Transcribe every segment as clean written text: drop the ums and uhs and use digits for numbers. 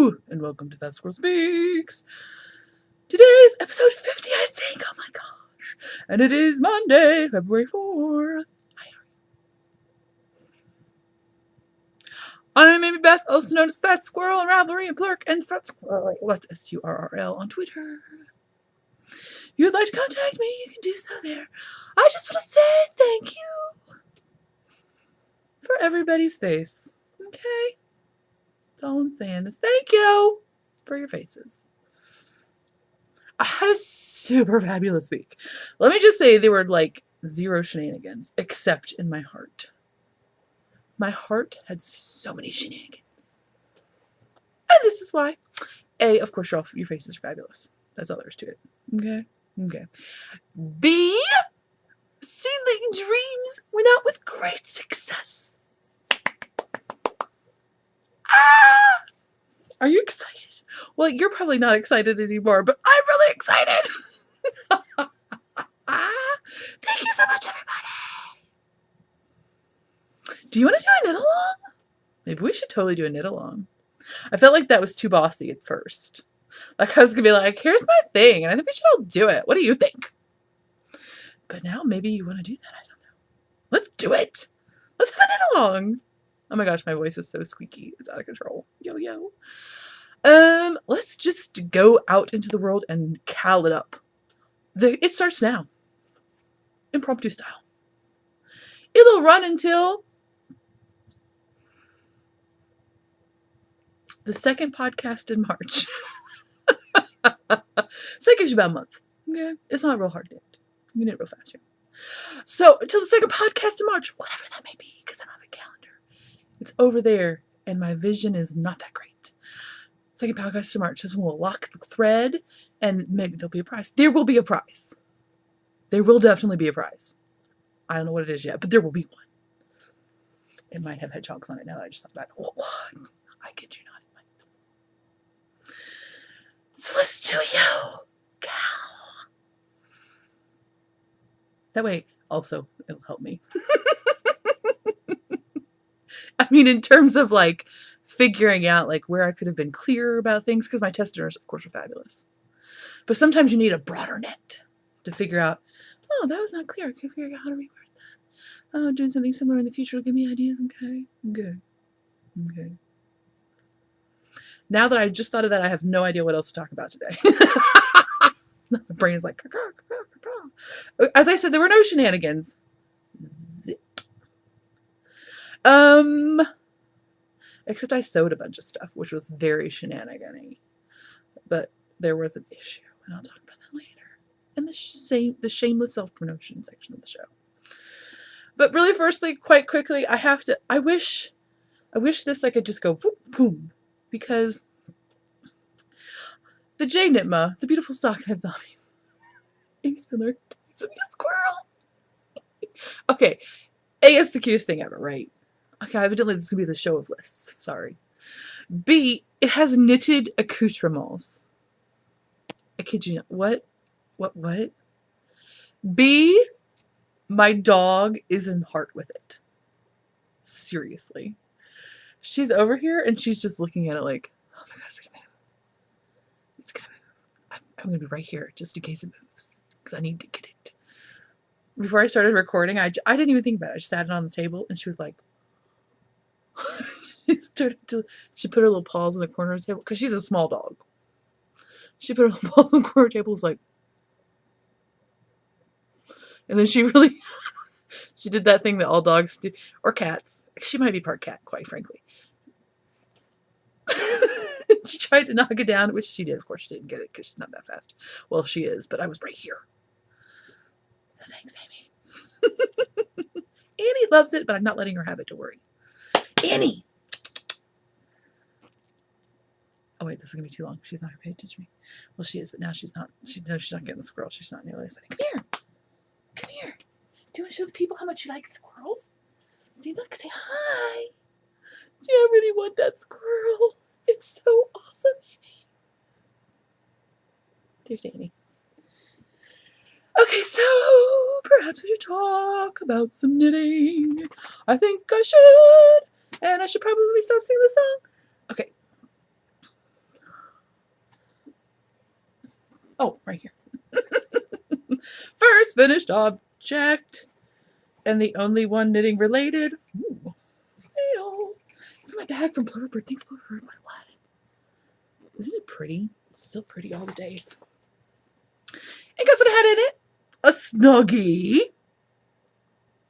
Hello, and welcome to That Squirrel Speaks. Today's episode 50, I think. Oh my gosh. And it is Monday, February 4th. I'm Amy Beth, also known as Fat Squirrel and Ravelry and Plurk and Front Squirrel. That's SQRRL on Twitter. If you would like to contact me, you can do so there. I just want to say thank you for everybody's face. Okay? That's all I'm saying is thank you for your faces. I had a super fabulous week. Let me just say there were like zero shenanigans, except in my heart. My heart had so many shenanigans. And this is why. A, of course, your faces are fabulous. That's all there is to it. Okay? Okay. B, Seedling Dreams went out with great success. Ah! Are you excited? Well, you're probably not excited anymore, but I'm really excited. Thank you so much, everybody. Do you want to do a knit along? Maybe we should totally do a knit along. I felt like that was too bossy at first. Like I was gonna be like, here's my thing, and I think we should all do it. What do you think? But now maybe you want to do that. I don't know. Let's do it. Let's have a knit along. Oh my gosh, my voice is so squeaky. It's out of control. Yo, yo. Let's just go out into the world and KAL it up. It starts now. Impromptu style. It'll run until the second podcast in March. So that gives you about a month. Okay? It's not real hard to knit. You can knit real fast here. So until the second podcast in March, whatever that may be, because I don't have a calendar. It's over there, and my vision is not that great. Second podcast in March is when we'll lock the thread, and maybe there'll be a prize. There will be a prize. There will definitely be a prize. I don't know what it is yet, but there will be one. It might have hedgehogs on it now that I just thought about it. What? I kid you not, it might. So let's do you, KAL. That way, also, it'll help me. I mean, in terms of like figuring out like where I could have been clearer about things, because my testers, of course, are fabulous. But sometimes you need a broader net to figure out, oh, that was not clear. I can figure out how to reword that. Oh, doing something similar in the future will give me ideas. Okay. Good. Okay. Now that I just thought of that, I have no idea what else to talk about today. My brain is like, as I said, there were no shenanigans. Zip. Except I sewed a bunch of stuff, which was very shenanigan-y. But there was an issue, and I'll talk about that later. In the shameless self-promotion section of the show. But really, firstly, quite quickly, I wish this I could just go boom, because the J Nitma, the beautiful stockhead zombie, Amy Spindler, is a squirrel. Okay, A is the cutest thing ever, right? Okay, evidently this is gonna be the show of lists. Sorry. B, it has knitted accoutrements. I kid you not. What? B, my dog is in heart with it. Seriously. She's over here and she's just looking at it like, oh my god, it's gonna move. It's gonna move. I'm gonna be right here just in case it moves, because I need to get it. Before I started recording, I didn't even think about it. I just sat it on the table and she was like, she put her little paws in the corner of the table, because she's a small dog. She put her little paws in the corner of the table, was like, and then she did that thing that all dogs do, or cats. She might be part cat, quite frankly. She tried to knock it down, which she did. Of course, she didn't get it because she's not that fast. Well, she is, but I was right here. So thanks, Amy. Annie loves it, but I'm not letting her have it, to worry. Annie! Oh, wait, this is going to be too long. She's not going to pay attention to me. Well, she is, but now she's not. She's not getting the squirrel. She's not nearly excited. Come here. Come here. Do you want to show the people how much you like squirrels? See, look, say hi. See, I really want that squirrel. It's so awesome, Amy. There's Annie. Okay, so perhaps we should talk about some knitting. I think I should. And I should probably start singing this song. Okay. Oh, right here. First finished object. And the only one knitting related. Ooh. Mail. This is my bag from Ploverbird. Thanks, Ploverbird. What? Isn't it pretty? It's still pretty all the days. And guess what it had in it? A Snuggie.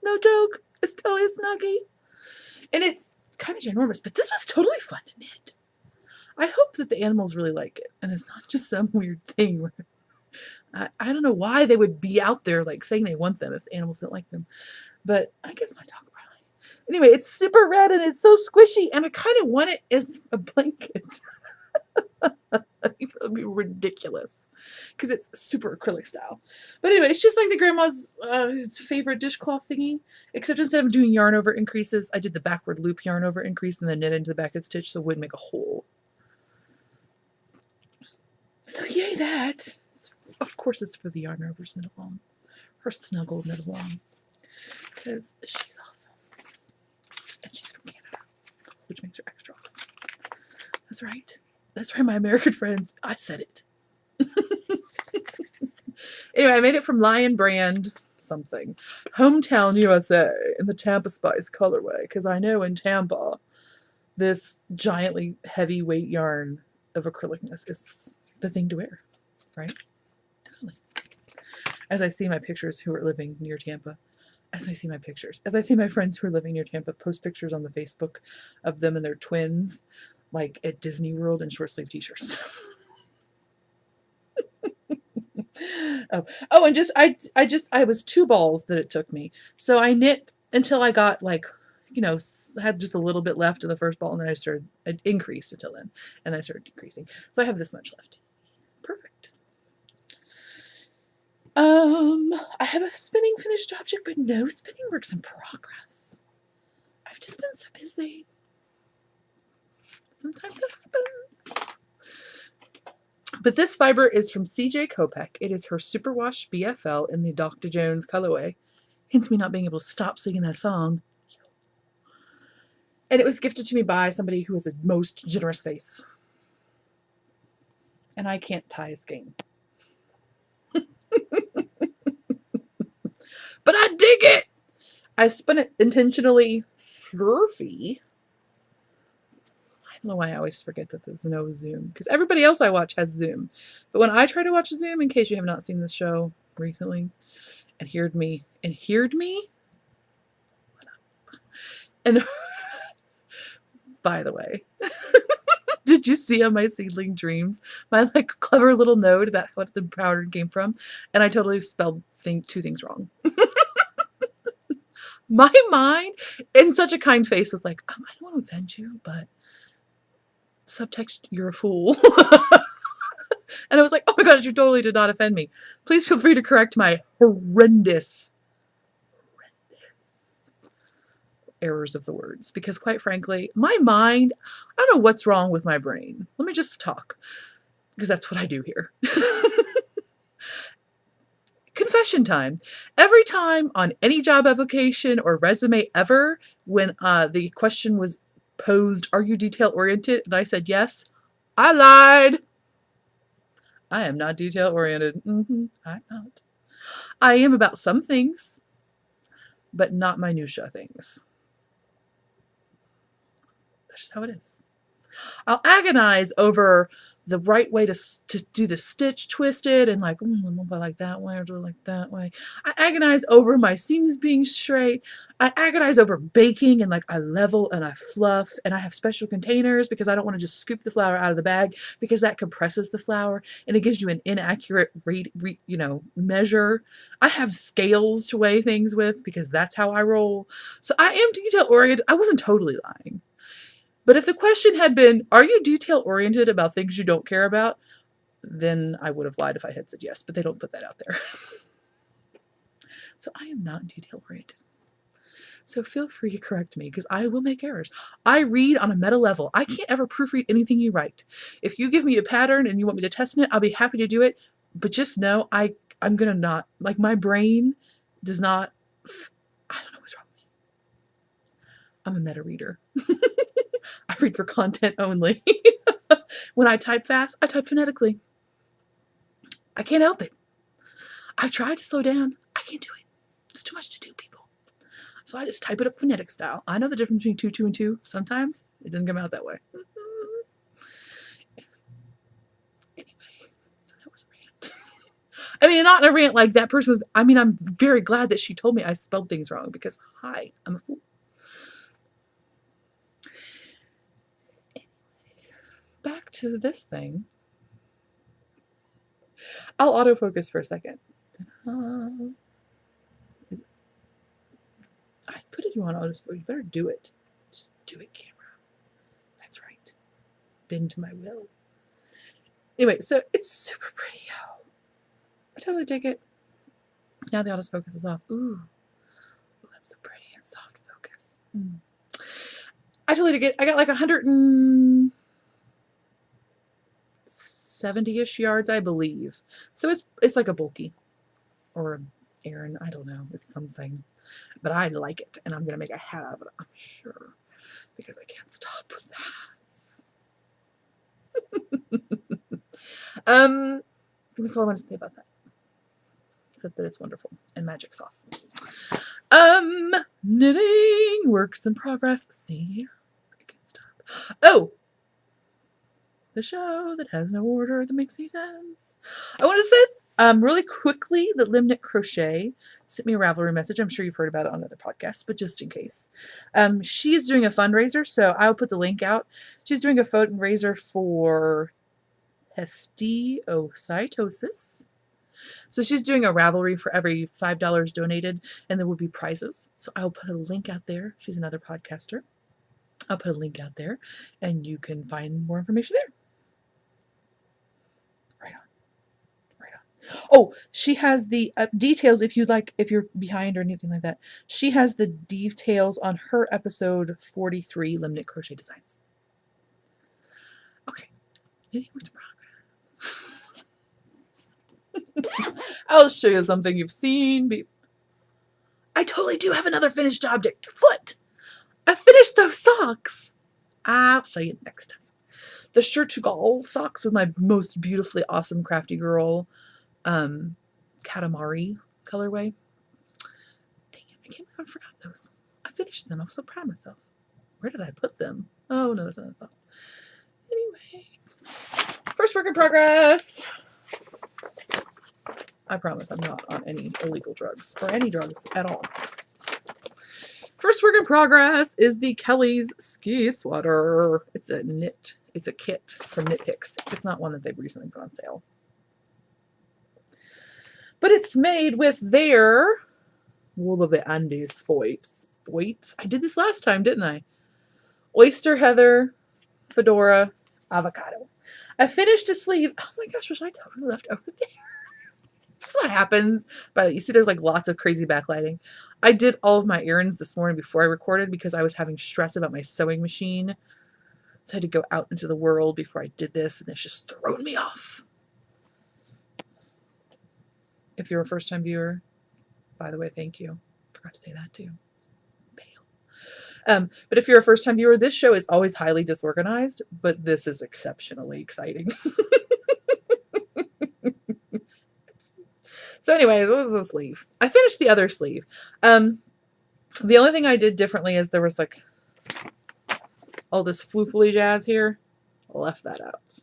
No joke. It's totally a Snuggie. And it's kind of ginormous, but this was totally fun to knit. I hope that the animals really like it. And it's not just some weird thing where I don't know why they would be out there like saying they want them if the animals don't like them. But I guess my dog probably. Anyway, it's super red and it's so squishy, and I kind of want it as a blanket. I think that would be ridiculous because it's super acrylic style. But anyway, it's just like the grandma's favorite dishcloth thingy, except instead of doing yarn over increases, I did the backward loop yarn over increase and then knit into the back stitch so it wouldn't make a hole. So yay that. Of course it's for the yarn overs knit along. Her snuggle knit along. Because she's awesome. And she's from Canada, which makes her extra awesome. That's right. That's right, my American friends. I said it. Anyway, I made it from Lion Brand something. Hometown USA in the Tampa Spice colorway. Because I know in Tampa, this giantly heavyweight yarn of acrylicness is the thing to wear. Right? Totally. As I see my pictures who are living near Tampa. As I see my pictures. As I see my friends who are living near Tampa post pictures on the Facebook of them and their twins, like at Disney World in short sleeve t-shirts. and I was 2 balls that it took me. So I knit until I got like, had just a little bit left in the first ball, and then I increased until then, and then I started decreasing. So I have this much left. Perfect. I have a spinning finished object, but no spinning works in progress. I've just been so busy. Sometimes it happens. But this fiber is from CJ Kopek. It is her Superwash BFL in the Dr. Jones colorway. Hence me not being able to stop singing that song. And it was gifted to me by somebody who has a most generous face. And I can't tie a skein. But I dig it! I spun it intentionally fluffy. I don't know why I always forget that there's no zoom. Because everybody else I watch has zoom. But when I try to watch zoom, in case you have not seen this show recently, and heard me, and by the way, did you see on my Seedling Dreams my clever little note about what the powder came from? And I totally spelled 2 things wrong. My mind, in such a kind face, was like, I don't want to offend you, but subtext, you're a fool. And I was like, oh my gosh, you totally did not offend me. Please feel free to correct my horrendous errors of the words. Because quite frankly, my mind, I don't know what's wrong with my brain. Let me just talk. Because that's what I do here. Confession time. Every time on any job application or resume ever, when the question was posed, are you detail oriented? And I said yes, I lied. I am not detail oriented. I'm not. I am about some things, but not minutia things. That's just how it is. I'll agonize over the right way to do the stitch twisted and like, do I like that way or do I like that way? I agonize over my seams being straight. I agonize over baking and like I level and I fluff and I have special containers because I don't want to just scoop the flour out of the bag because that compresses the flour and it gives you an inaccurate measure. I have scales to weigh things with because that's how I roll. So I am detail oriented. I wasn't totally lying. But if the question had been, are you detail-oriented about things you don't care about? Then I would have lied if I had said yes, but they don't put that out there. So I am not detail-oriented. So feel free to correct me because I will make errors. I read on a meta level. I can't ever proofread anything you write. If you give me a pattern and you want me to test it, I'll be happy to do it. But just know I'm going to not, like my brain does not, I don't know what's wrong with me. I'm a meta reader. I read for content only. When I type fast, I type phonetically. I can't help it. I've tried to slow down. I can't do it. It's too much to do, people. So I just type it up phonetic style. I know the difference between 2, 2, and 2. Sometimes it doesn't come out that way. Anyway, that was a rant. I mean, not a rant like that person was. I mean, I'm very glad that she told me I spelled things wrong because, hi, I'm a fool. Back to this thing. I'll autofocus for a second. I put you on autofocus. You better do it. Just do it, camera. That's right. Bend to my will. Anyway, so it's super pretty. I totally dig it. Now the autofocus is off. Ooh, I'm so pretty and soft focus. I totally dig it. I got like 170-ish yards, I believe. So it's like a bulky or an Aaron. I don't know. It's something. But I like it, and I'm going to make a hat out of it, I'm sure, because I can't stop with hats. That's all I want to say about that. Except that it's wonderful, and magic sauce. Knitting works in progress. See? I can't stop. Oh! The show that has no order that makes any sense. I want to say really quickly that Limnit Crochet sent me a Ravelry message. I'm sure you've heard about it on other podcasts, but just in case. She's doing a fundraiser, so I'll put the link out. She's doing a fundraiser for histiocytosis. So she's doing a Ravelry for every $5 donated, and there will be prizes. So I'll put a link out there. She's another podcaster. I'll put a link out there, and you can find more information there. Right on. Oh, she has the details if you're behind or anything like that. She has the details on her episode 43, Limnit Crochet Designs. Okay. Knitting works in progress. I'll show you something you've seen. I totally do have another finished object. Foot. I finished those socks. I'll show you next time. The Shirtugal socks with my most beautifully awesome crafty girl Katamari colorway. Dang it, I can't believe I forgot those. I finished them. I'm so proud of myself. Where did I put them? Oh, no, that's not what I thought. Anyway. First work in progress. I promise I'm not on any illegal drugs or any drugs at all. First work in progress is the Kelly's ski sweater. It's a knit. It's a kit from Knit Picks. It's not one that they've recently put on sale. But it's made with their Wool of the Andes foits. I did this last time, didn't I? Oyster heather, fedora, avocado. I finished a sleeve. Oh my gosh, wish I totally left over there. This is what happens. But you see there's like lots of crazy backlighting. I did all of my errands this morning before I recorded because I was having stress about my sewing machine. So I had to go out into the world before I did this, and it's just thrown me off. If you're a first-time viewer, by the way, thank you. Forgot to say that too. But if you're a first-time viewer, this show is always highly disorganized, but this is exceptionally exciting. So anyways, this is a sleeve. I finished the other sleeve. The only thing I did differently is there was like all this floofly jazz here. I left that out.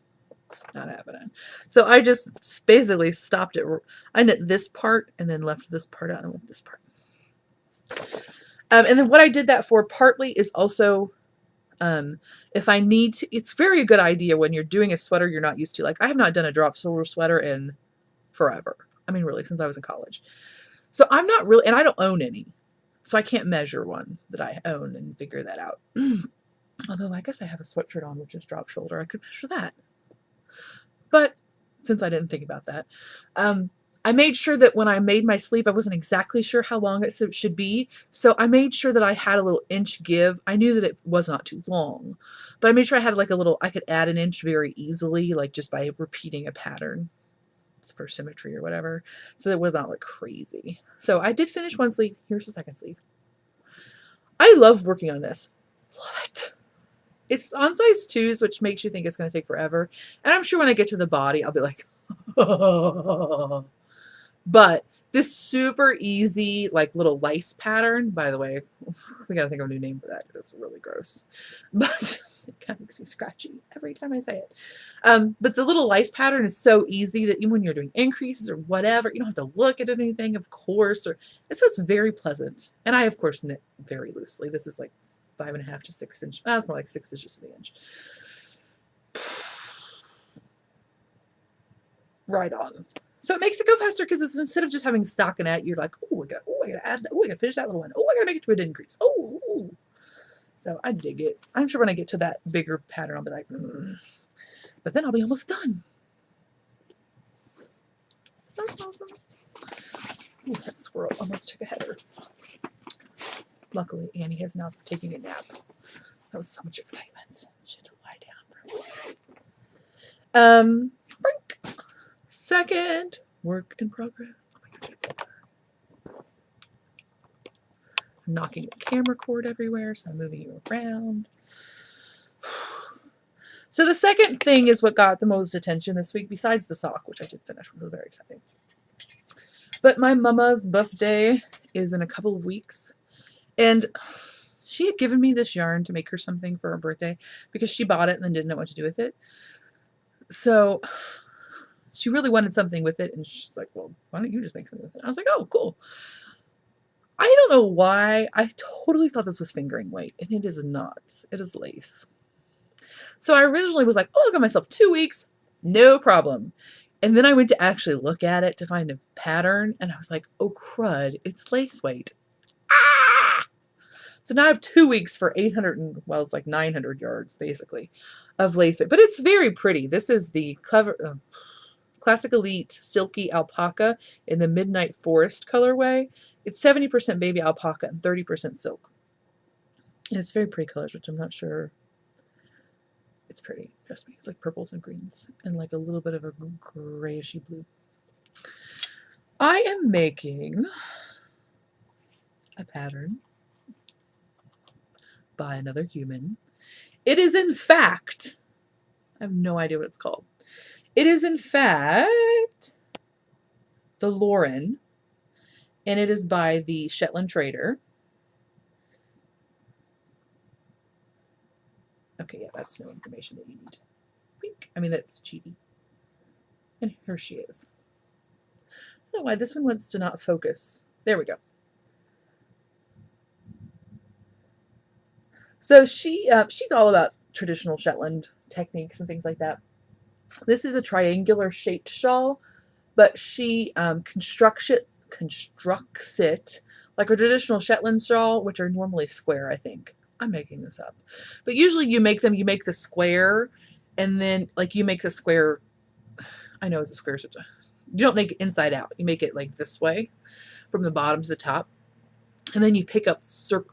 Not happening. So I just basically stopped it. I knit this part and then left this part out and went this part. And then what I did that for partly is also if I need to, it's very a good idea when you're doing a sweater you're not used to. Like I have not done a drop shoulder sweater in forever. I mean, really, since I was in college. So I'm not really, and I don't own any. So I can't measure one that I own and figure that out. Although I guess I have a sweatshirt on, which is drop shoulder. I could measure that. But since I didn't think about that, I made sure that when I made my sleeve, I wasn't exactly sure how long it should be. So I made sure that I had a little inch give. I knew that it was not too long, but I made sure I had like a little, I could add an inch very easily, like just by repeating a pattern for symmetry or whatever. So that it would not look crazy. So I did finish one sleeve. Here's the second sleeve. I love working on this. Love it. It's on size 2s, which makes you think it's going to take forever. And I'm sure when I get to the body, I'll be like, But this super easy, like little lace pattern, by the way, we gotta think of a new name for that because it's really gross. But it kind of makes me scratchy every time I say it. But the little lace pattern is so easy that even when you're doing increases or whatever, you don't have to look at anything, of course. So it's very pleasant. And I, of course, knit very loosely. This is like 5.5 to 6 inch. It's more like 6 inches to the inch. Right on. So it makes it go faster because instead of just having stockinette, you're like, oh, I gotta add that. Oh, I gotta finish that little one. Oh, I gotta make it to an increase. Oh. So I dig it. I'm sure when I get to that bigger pattern, I'll be like, but then I'll be almost done. So that's awesome. Ooh, that squirrel almost took a header. Luckily, Annie has now taken a nap. That was so much excitement. She had to lie down for a minute. Break. Second work in progress. Oh my God. I'm knocking the camera cord everywhere, so I'm moving you around. So the second thing is what got the most attention this week, besides the sock, which I did finish, which was very exciting. But my mama's birthday is in a couple of weeks, and she had given me this yarn to make her something for her birthday because she bought it and then didn't know what to do with it. So she really wanted something with it, and she's like, well, why don't you just make something with it? I was like, oh, cool. I don't know why. I totally thought this was fingering weight, and it is not. It is lace. So I originally was like, oh, I got myself 2 weeks. No problem. And then I went to actually look at it to find a pattern, and I was like, oh, crud. It's lace weight. Ah! So now I have 2 weeks for 800, well, it's like 900 yards, basically, of lace weight. But it's very pretty. This is the Classic Elite Silky Alpaca in the Midnight Forest colorway. It's 70% baby alpaca and 30% silk. And it's very pretty colors, which I'm not sure. It's pretty, trust me. It's like purples and greens and like a little bit of a grayishy blue. I am making a pattern by another human. It is in fact, I have no idea what it's called. It is in fact the Lauren, and it is by the Shetland Trader. Okay, yeah, that's no information that you need. Wink. I mean, that's cheating. And here she is. I don't know why this one wants to not focus. There we go. So she's all about traditional Shetland techniques and things like that. This is a triangular shaped shawl, but she constructs it like a traditional Shetland shawl, which are normally square, I think. I'm making this up. But usually you make the square, and then like you make the square, I know it's a square, you don't make it inside out. You make it like this way from the bottom to the top. And then you pick up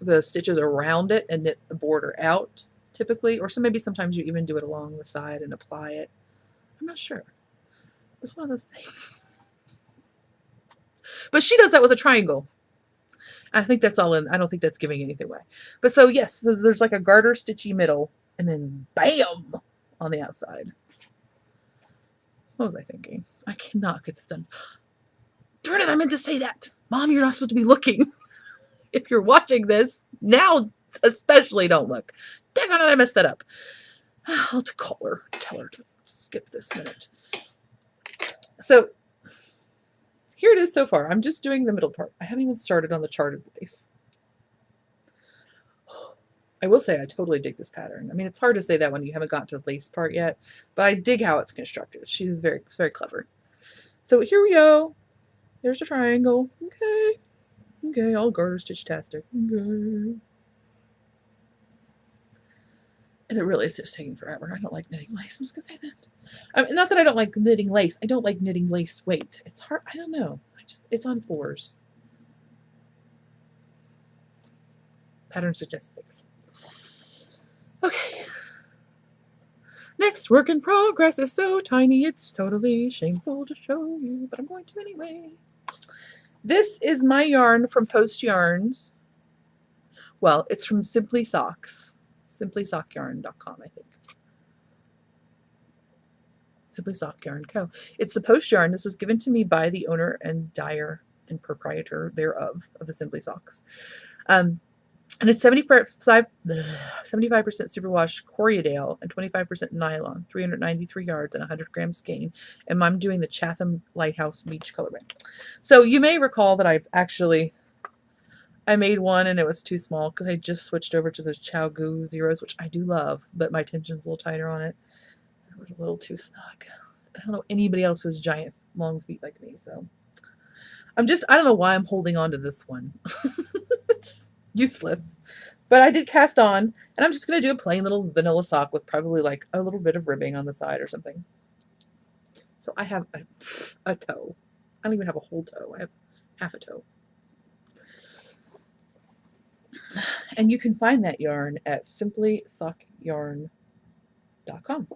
the stitches around it and knit the border out typically, or maybe sometimes you even do it along the side and apply it. I'm not sure. It's one of those things. But she does that with a triangle. I think that's all in. I don't think that's giving anything away. But so yes, there's like a garter stitchy middle, and then bam on the outside. What was I thinking? I cannot get this done. Darn it, I meant to say that. Mom, you're not supposed to be looking. If you're watching this, now especially don't look. Dang on it, I messed that up. I'll call her, tell her to skip this minute. So here it is so far. I'm just doing the middle part. I haven't even started on the charted lace. I will say I totally dig this pattern. I mean, it's hard to say that when you haven't gotten to the lace part yet, but I dig how it's constructed. It's very clever. So here we go. There's a triangle. Okay, all garter stitch-tastic. Okay. And it really is just taking forever. I don't like knitting lace. I'm just going to say that. Not that I don't like knitting lace. I don't like knitting lace weight. It's hard. I don't know. It's on 4s. Pattern suggests 6. Okay. Next work in progress is so tiny it's totally shameful to show you, but I'm going to anyway. This is my yarn from Post Yarns. Well, it's from Simply Socks. SimplySockYarn.com, I think. Simply Sock Yarn Co. It's the post yarn. This was given to me by the owner and dyer and proprietor thereof of the Simply Socks. And it's 75% superwash Corriedale and 25% nylon, 393 yards and 100 grams skein. And I'm doing the Chatham Lighthouse Beach colorway. So you may recall that I made one and it was too small because I just switched over to those Chow Goo Zeros, which I do love, but my tension's a little tighter on it. It was a little too snug. I don't know anybody else who has giant long feet like me, so I don't know why I'm holding on to this one. It's useless. But I did cast on, and I'm just going to do a plain little vanilla sock with probably like a little bit of ribbing on the side or something. So I have a toe. I don't even have a whole toe. I have half a toe. And you can find that yarn at simplysockyarn.com.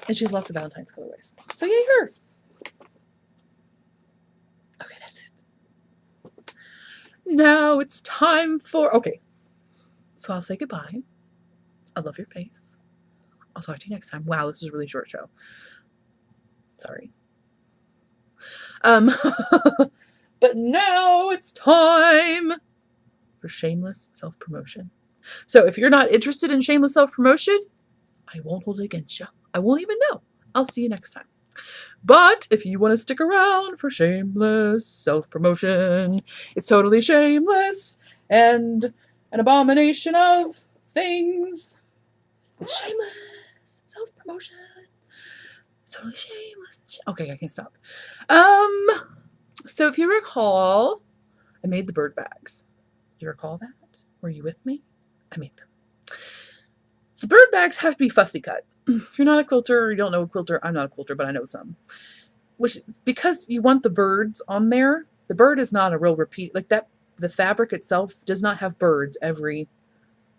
And she has lots of Valentine's colorways. So yay her! Okay, that's it. Now it's time for... Okay. So I'll say goodbye. I love your face. I'll talk to you next time. Wow, this is a really short show. Sorry. But now it's time for shameless self-promotion. So if you're not interested in shameless self-promotion, I won't hold it against you. I won't even know. I'll see you next time. But if you want to stick around for shameless self-promotion, it's totally shameless and an abomination of things. It's shameless self-promotion. It's totally shameless. Okay, I can stop. So if you recall, I made the bird bags. Do you recall that? Were you with me? I made them. The bird bags have to be fussy cut. If you're not a quilter or you don't know a quilter, I'm not a quilter, but I know some. Which, because you want the birds on there, the bird is not a real repeat. Like that, the fabric itself does not have birds every,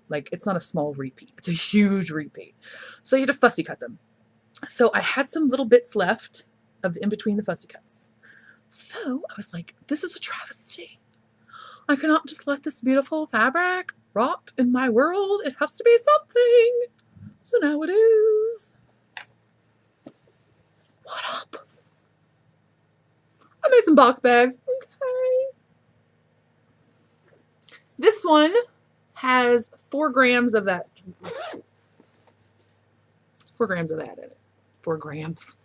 like it's not a small repeat. It's a huge repeat. So you have to fussy cut them. So I had some little bits left of in between the fussy cuts. So I was like, this is a travesty. I cannot just let this beautiful fabric rot in my world. It has to be something. So now it is. What up? I made some box bags. Okay. This one has 4 grams of that. 4 grams of that in it. 4 grams.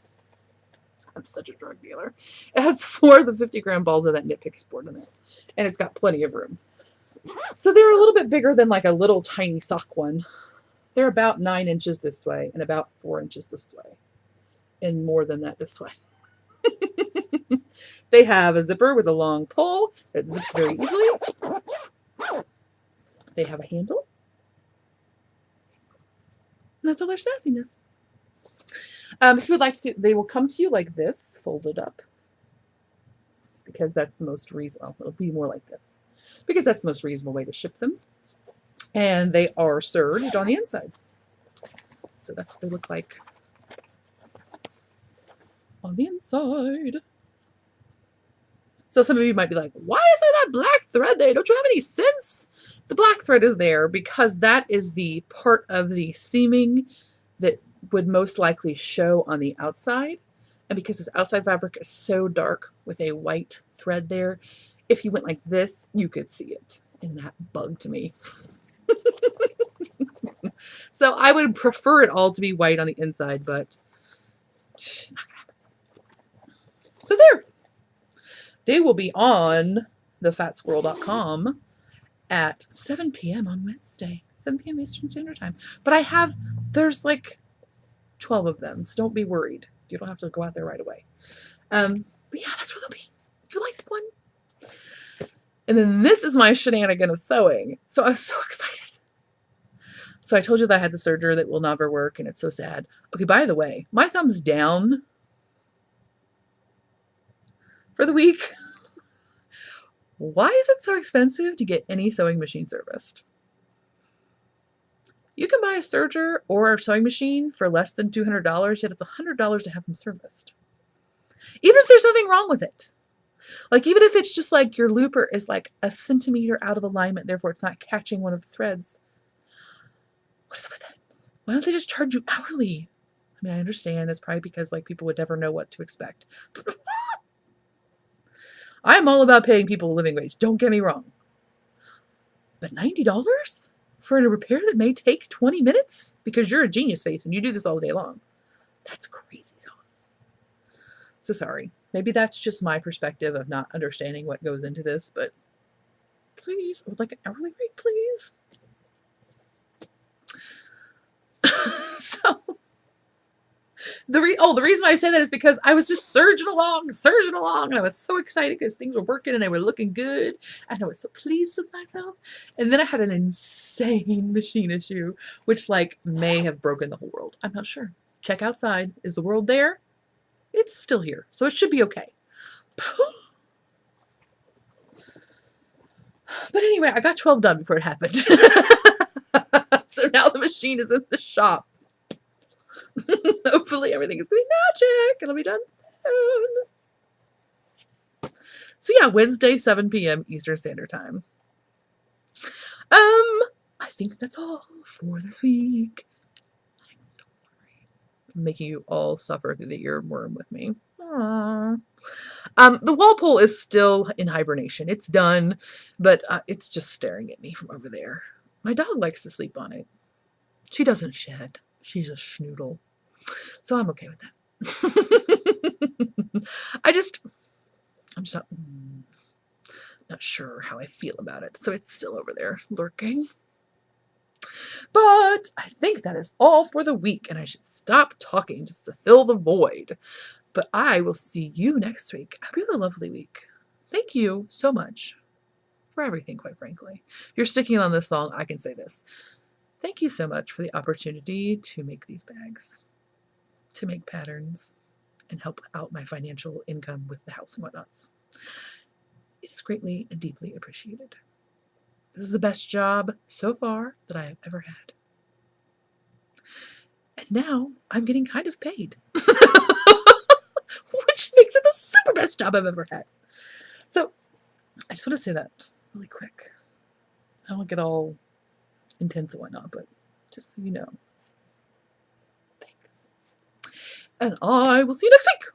I'm such a drug dealer. It has 4 of the 50-gram balls of that knit picks board in it. And it's got plenty of room. So they're a little bit bigger than like a little tiny sock one. They're about 9 inches this way and about 4 inches this way. And more than that this way. They have a zipper with a long pull that zips very easily. They have a handle. And that's all their sassiness. If you would like to, they will come to you like this, folded up. Because that's the most reasonable. It'll be more like this. Because that's the most reasonable way to ship them. And they are serged on the inside. So that's what they look like on the inside. So some of you might be like, why is there that black thread there? Don't you have any sense? The black thread is there because that is the part of the seaming that would most likely show on the outside. And because this outside fabric is so dark with a white thread there, if you went like this, you could see it. And that bugged me. So I would prefer it all to be white on the inside, but not gonna happen. So there. They will be on thefatsquirrel.com at 7 p.m. on Wednesday. 7 p.m. Eastern Standard Time. But there's like 12 of them, so don't be worried. You don't have to go out there right away. But yeah, that's where they'll be. If you liked one. And then this is my shenanigan of sewing. So I was so excited. So I told you that I had the serger that will never work, and it's so sad. Okay, by the way, my thumbs down for the week. Why is it so expensive to get any sewing machine serviced? You can buy a serger or a sewing machine for less than $200, yet it's $100 to have them serviced. Even if there's nothing wrong with it. Like, even if it's just like your looper is like a centimeter out of alignment, therefore it's not catching one of the threads. What is up with that? Why don't they just charge you hourly? I mean, I understand it's probably because like people would never know what to expect. I'm all about paying people a living wage. Don't get me wrong. But $90 for a repair that may take 20 minutes because you're a genius face and you do this all day long. That's crazy sauce. So sorry. Maybe that's just my perspective of not understanding what goes into this, but please, I would like an hourly rate, please. So the reason I say that is because I was just surging along, and I was so excited because things were working and they were looking good, and I was so pleased with myself. And then I had an insane machine issue, which like may have broken the whole world. I'm not sure. Check outside. Is the world there? It's still here, so it should be okay. But anyway, I got 12 done before it happened. So now the machine is in the shop. Hopefully everything is going to be magic. It'll be done soon. So yeah, Wednesday, 7 p.m. Eastern Standard Time. I think that's all for this week. I'm so sorry. I'm making you all suffer through the earworm with me. Aww. The Walpole is still in hibernation. It's done, but it's just staring at me from over there. My dog likes to sleep on it. She doesn't shed. She's a schnoodle. So I'm okay with that. I'm just not sure how I feel about it. So it's still over there lurking. But I think that is all for the week, and I should stop talking just to fill the void. But I will see you next week. Have a lovely week. Thank you so much for everything, quite frankly. If you're sticking on this long, I can say this. Thank you so much for the opportunity to make these bags, to make patterns, and help out my financial income with the house and whatnots. It is greatly and deeply appreciated. This is the best job so far that I have ever had. And now I'm getting kind of paid. Which makes it the super best job I've ever had. So I just want to say that really quick. I don't get all intense and whatnot, but just so you know. Thanks. And I will see you next week.